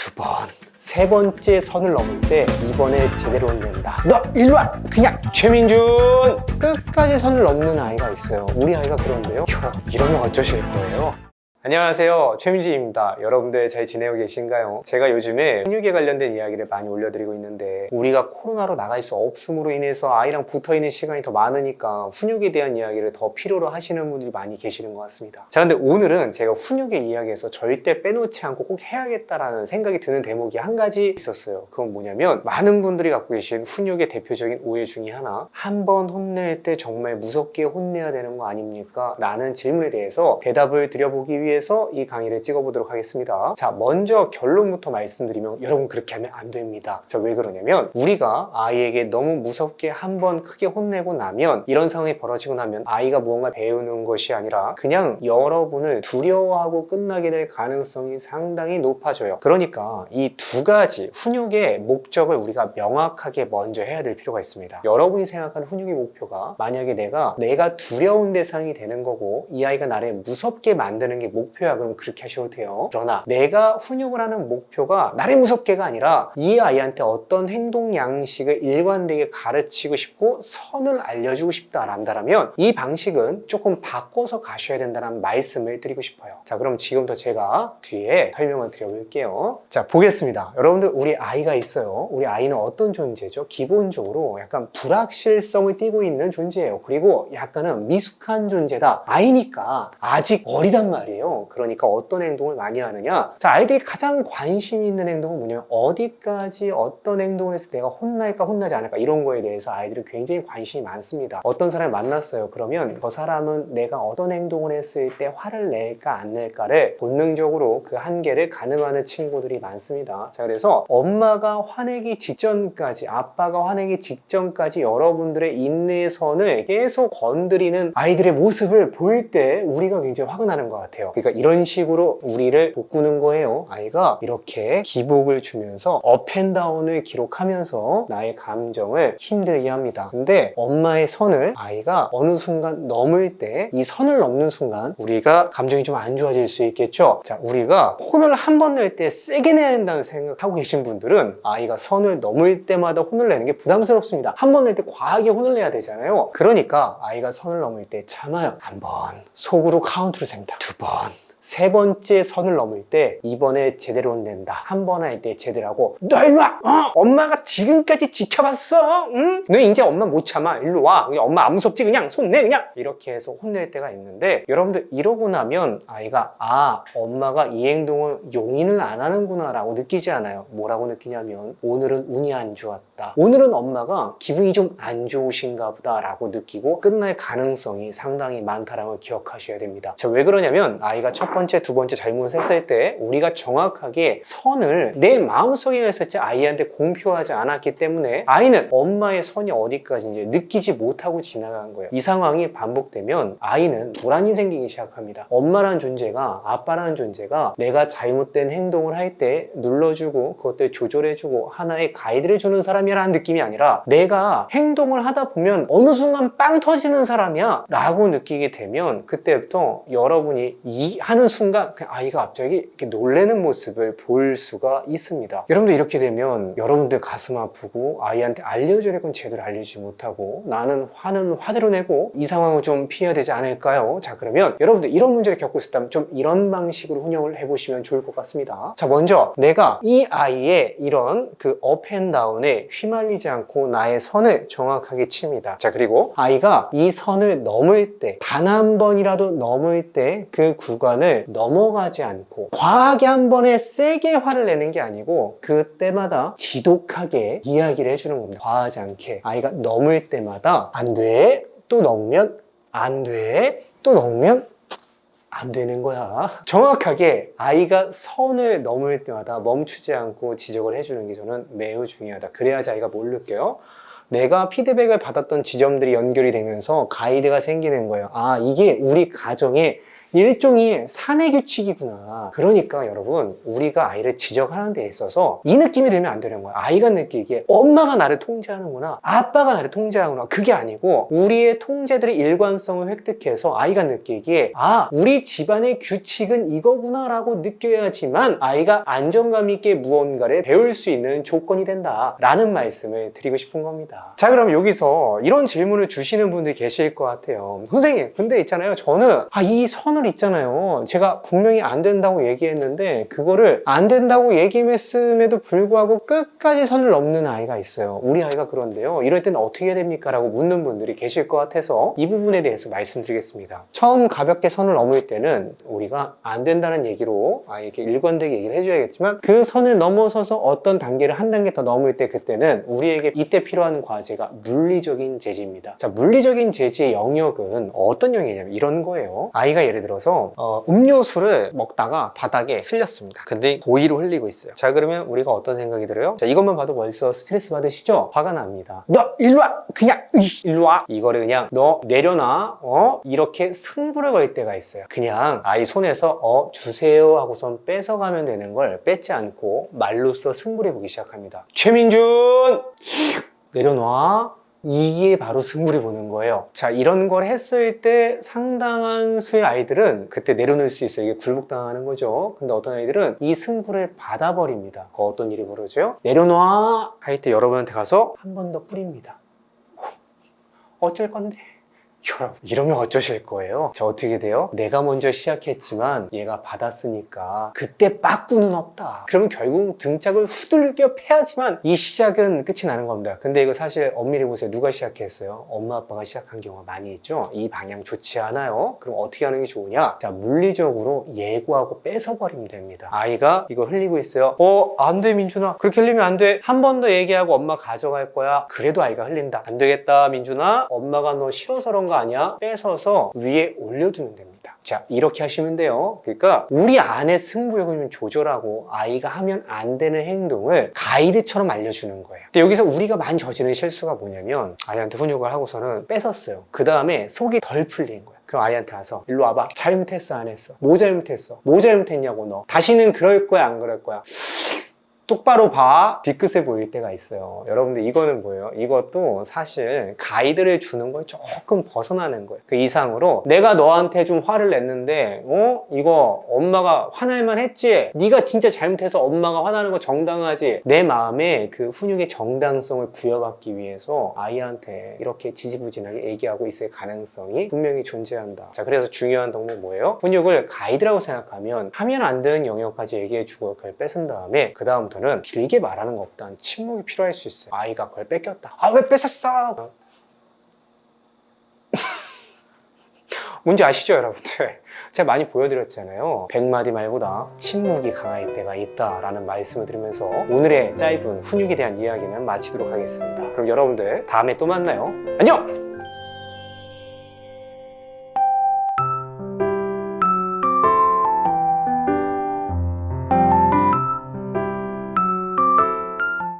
두 번, 세 번째 선을 넘을 때 이번에 제대로 혼낸다. 너 일로 와! 그냥 최민준! 끝까지 선을 넘는 아이가 있어요. 우리 아이가 그런데요. 이러면 어쩌실 거예요? 안녕하세요, 최민준입니다. 여러분들 잘 지내고 계신가요? 제가 요즘에 훈육에 관련된 이야기를 많이 올려드리고 있는데, 우리가 코로나로 나갈 수 없음으로 인해서 아이랑 붙어있는 시간이 더 많으니까 훈육에 대한 이야기를 더 필요로 하시는 분들이 많이 계시는 것 같습니다. 자, 근데 오늘은 제가 훈육의 이야기에서 절대 빼놓지 않고 꼭 해야겠다라는 생각이 드는 대목이 한 가지 있었어요. 그건 뭐냐면, 많은 분들이 갖고 계신 훈육의 대표적인 오해 중에 하나, 한 번 혼낼 때 정말 무섭게 혼내야 되는 거 아닙니까? 라는 질문에 대해서 대답을 드려보기 위해서 이 강의를 찍어보도록 하겠습니다. 자, 먼저 결론부터 말씀드리면, 여러분 그렇게 하면 안 됩니다. 자, 왜 그러냐면, 우리가 아이에게 너무 무섭게 한 번 크게 혼내고 나면, 이런 상황이 벌어지고 나면 아이가 무언가 배우는 것이 아니라 그냥 여러분을 두려워하고 끝나게 될 가능성이 상당히 높아져요. 그러니까 이 두 가지 훈육의 목적을 우리가 명확하게 먼저 해야 될 필요가 있습니다. 여러분이 생각하는 훈육의 목표가, 만약에 내가 두려운 대상이 되는 거고 이 아이가 나를 무섭게 만드는 게 목표야, 그럼 그렇게 하셔도 돼요. 그러나 내가 훈육을 하는 목표가 나를 무섭게가 아니라 이 아이한테 어떤 행동 양식을 일관되게 가르치고 싶고 선을 알려주고 싶다란다면 이 방식은 조금 바꿔서 가셔야 된다는 말씀을 드리고 싶어요. 자, 그럼 지금부터 제가 뒤에 설명을 드려볼게요. 자, 보겠습니다. 여러분들, 우리 아이가 있어요. 우리 아이는 어떤 존재죠? 기본적으로 약간 불확실성을 띠고 있는 존재예요. 그리고 약간은 미숙한 존재다. 아이니까 아직 어리단 말이에요. 그러니까 어떤 행동을 많이 하느냐? 자, 아이들이 가장 관심 있는 행동은 뭐냐면, 어디까지 어떤 행동을 해서 내가 혼날까 혼나지 않을까, 이런 거에 대해서 아이들이 굉장히 관심이 많습니다. 어떤 사람을 만났어요. 그러면 저 사람은 내가 어떤 행동을 했을 때 화를 낼까 안 낼까를 본능적으로 그 한계를 가늠하는 친구들이 많습니다. 자, 그래서 엄마가 화내기 직전까지, 아빠가 화내기 직전까지 여러분들의 인내의 선을 계속 건드리는 아이들의 모습을 볼 때 우리가 굉장히 화가 나는 것 같아요. 그러니까 이런 식으로 우리를 돋구는 거예요. 아이가 이렇게 기복을 주면서 업앤다운을 기록하면서 나의 감정을 힘들게 합니다. 근데 엄마의 선을 아이가 어느 순간 넘을 때, 이 선을 넘는 순간 우리가 감정이 좀 안 좋아질 수 있겠죠. 자, 우리가 혼을 한 번 낼 때 세게 내야 된다는 생각하고 계신 분들은 아이가 선을 넘을 때마다 혼을 내는 게 부담스럽습니다. 한 번 낼 때 과하게 혼을 내야 되잖아요. 그러니까 아이가 선을 넘을 때 참아요. 한 번, 속으로 카운트를 셉니다. 두 번, 세 번째 선을 넘을 때 이번에 제대로 혼낸다. 한 번 할 때 제대로 하고, 너 일로 와! 엄마가 지금까지 지켜봤어! 응? 너 이제 엄마 못 참아. 일로 와. 엄마 안 무섭지? 그냥 손 내, 그냥! 이렇게 해서 혼낼 때가 있는데, 여러분들 이러고 나면 아이가, 엄마가 이 행동을 용인을 안 하는구나 라고 느끼지 않아요. 뭐라고 느끼냐면, 오늘은 운이 안 좋았다. 오늘은 엄마가 기분이 좀 안 좋으신가 보다 라고 느끼고 끝날 가능성이 상당히 많다는 걸 기억하셔야 됩니다. 자, 왜 그러냐면, 아이가 첫 번째, 두 번째 잘못을 했을 때 우리가 정확하게 선을 내 마음속에 했을 때 아이한테 공표하지 않았기 때문에 아이는 엄마의 선이 어디까지인지 느끼지 못하고 지나간 거예요. 이 상황이 반복되면 아이는 도란이 생기기 시작합니다. 엄마라는 존재가, 아빠라는 존재가 내가 잘못된 행동을 할 때 눌러주고 그것들 조절해주고 하나의 가이드를 주는 사람이라는 느낌이 아니라, 내가 행동을 하다 보면 어느 순간 빵 터지는 사람이야 라고 느끼게 되면, 그때부터 여러분이 하는 순간 아이가 갑자기 이렇게 놀라는 모습을 볼 수가 있습니다. 여러분들 이렇게 되면 여러분들 가슴 아프고 아이한테 알려줘야 될 건 제대로 알려주지 못하고 나는 화는 화대로 내고 이 상황을 좀 피해야 되지 않을까요? 자, 그러면 여러분들 이런 문제를 겪고 있었다면 좀 이런 방식으로 훈육을 해보시면 좋을 것 같습니다. 자, 먼저 내가 이 아이의 이런 그 업앤다운에 휘말리지 않고 나의 선을 정확하게 칩니다. 자, 그리고 아이가 이 선을 넘을 때, 단 한 번이라도 넘을 때 그 구간을 넘어가지 않고 과하게 한 번에 세게 화를 내는 게 아니고 그때마다 지독하게 이야기를 해주는 겁니다. 과하지 않게. 아이가 넘을 때마다 안 돼, 또 넘으면 안 돼, 또 넘으면 안 되는 거야. 정확하게 아이가 선을 넘을 때마다 멈추지 않고 지적을 해주는 게 저는 매우 중요하다. 그래야지 아이가 뭘 느껴요? 내가 피드백을 받았던 지점들이 연결이 되면서 가이드가 생기는 거예요. 이게 우리 가정에 일종의 사내 규칙이구나. 그러니까 여러분, 우리가 아이를 지적하는 데 있어서 이 느낌이 들면 안 되는 거야. 아이가 느끼기에 엄마가 나를 통제하는구나, 아빠가 나를 통제하는구나. 그게 아니고 우리의 통제들의 일관성을 획득해서 아이가 느끼기에 아, 우리 집안의 규칙은 이거구나 라고 느껴야지만 아이가 안정감 있게 무언가를 배울 수 있는 조건이 된다 라는 말씀을 드리고 싶은 겁니다. 자, 그럼 여기서 이런 질문을 주시는 분들이 계실 것 같아요. 선생님, 근데 있잖아요, 저는 이 선을 있잖아요, 제가 분명히 안 된다고 얘기했는데 그거를 안 된다고 얘기했음에도 불구하고 끝까지 선을 넘는 아이가 있어요. 우리 아이가 그런데요, 이럴 때는 어떻게 해야 됩니까? 라고 묻는 분들이 계실 것 같아서 이 부분에 대해서 말씀드리겠습니다. 처음 가볍게 선을 넘을 때는 우리가 안 된다는 얘기로 아이에게 일관되게 얘기를 해줘야겠지만, 그 선을 넘어서서 어떤 단계를 한 단계 더 넘을 때, 그때는 우리에게 이때 필요한 과제가 물리적인 제지입니다. 자, 물리적인 제지의 영역은 어떤 영역이냐면 이런 거예요. 아이가 예를 들어서 음료수를 먹다가 바닥에 흘렸습니다. 근데 고의로 흘리고 있어요. 자, 그러면 우리가 어떤 생각이 들어요? 자, 이것만 봐도 벌써 스트레스 받으시죠? 화가 납니다. 너 일로 와! 그냥 일로 와! 이거를 그냥 너 내려놔! 이렇게 승부를 걸 때가 있어요. 그냥 아이 손에서 주세요 하고선 뺏어가면 되는 걸 뺏지 않고 말로써 승부를 해보기 시작합니다. 최민준! 내려놔. 이게 바로 승부를 보는 거예요. 자, 이런 걸 했을 때 상당한 수의 아이들은 그때 내려놓을 수 있어요. 이게 굴복당하는 거죠. 근데 어떤 아이들은 이 승부를 받아버립니다. 그 어떤 일이 벌어져요? 내려놔 할 때 여러분한테 가서 한 번 더 뿌립니다. 어쩔 건데? 여러분, 이러면 어쩌실 거예요? 자, 어떻게 돼요? 내가 먼저 시작했지만 얘가 받았으니까 그때 빠꾸는 없다. 그러면 결국 등짝을 후들겨 패야지만 이 시작은 끝이 나는 겁니다. 근데 이거 사실 엄밀히 보세요. 누가 시작했어요? 엄마 아빠가 시작한 경우가 많이 있죠. 이 방향 좋지 않아요. 그럼 어떻게 하는 게 좋으냐? 자, 물리적으로 예고하고 뺏어버리면 됩니다. 아이가 이거 흘리고 있어요. 안 돼, 민준아. 그렇게 흘리면 안 돼. 한 번 더 얘기하고 엄마 가져갈 거야. 그래도 아이가 흘린다. 안 되겠다, 민준아. 엄마가 너 싫어서 그런 거 아니야? 뺏어서 위에 올려주면 됩니다. 자, 이렇게 하시면 돼요. 그러니까 우리 안에 승부욕을 좀 조절하고 아이가 하면 안 되는 행동을 가이드처럼 알려주는 거예요. 근데 여기서 우리가 많이 저지르는 실수가 뭐냐면, 아이한테 훈육을 하고서는 뺏었어요. 그 다음에 속이 덜 풀린 거예요. 그럼 아이한테 와서 일로 와봐. 잘못했어, 안 했어? 뭐 잘못했어? 뭐 잘못했냐고, 너. 다시는 그럴 거야, 안 그럴 거야? 똑바로 봐. 뒤끝을 보일 때가 있어요. 여러분들, 이거는 뭐예요? 이것도 사실 가이드를 주는 걸 조금 벗어나는 거예요. 그 이상으로 내가 너한테 좀 화를 냈는데 이거 엄마가 화날만 했지? 네가 진짜 잘못해서 엄마가 화나는 거 정당하지? 내 마음에 그 훈육의 정당성을 부여받기 위해서 아이한테 이렇게 지지부진하게 얘기하고 있을 가능성이 분명히 존재한다. 자, 그래서 중요한 덕목 뭐예요? 훈육을 가이드라고 생각하면 하면 안 되는 영역까지 얘기해주고 그걸 뺏은 다음에 그 다음부터 는 길게 말하는 것보다는 침묵이 필요할 수 있어요. 아이가 그걸 뺏겼다. 왜 뺏었어? 뭔지 아시죠, 여러분들? 제가 많이 보여드렸잖아요. 100마디 말보다 침묵이 강할 때가 있다라는 말씀을 드리면서 오늘의 짧은 훈육에 대한 이야기는 마치도록 하겠습니다. 그럼 여러분들 다음에 또 만나요. 안녕!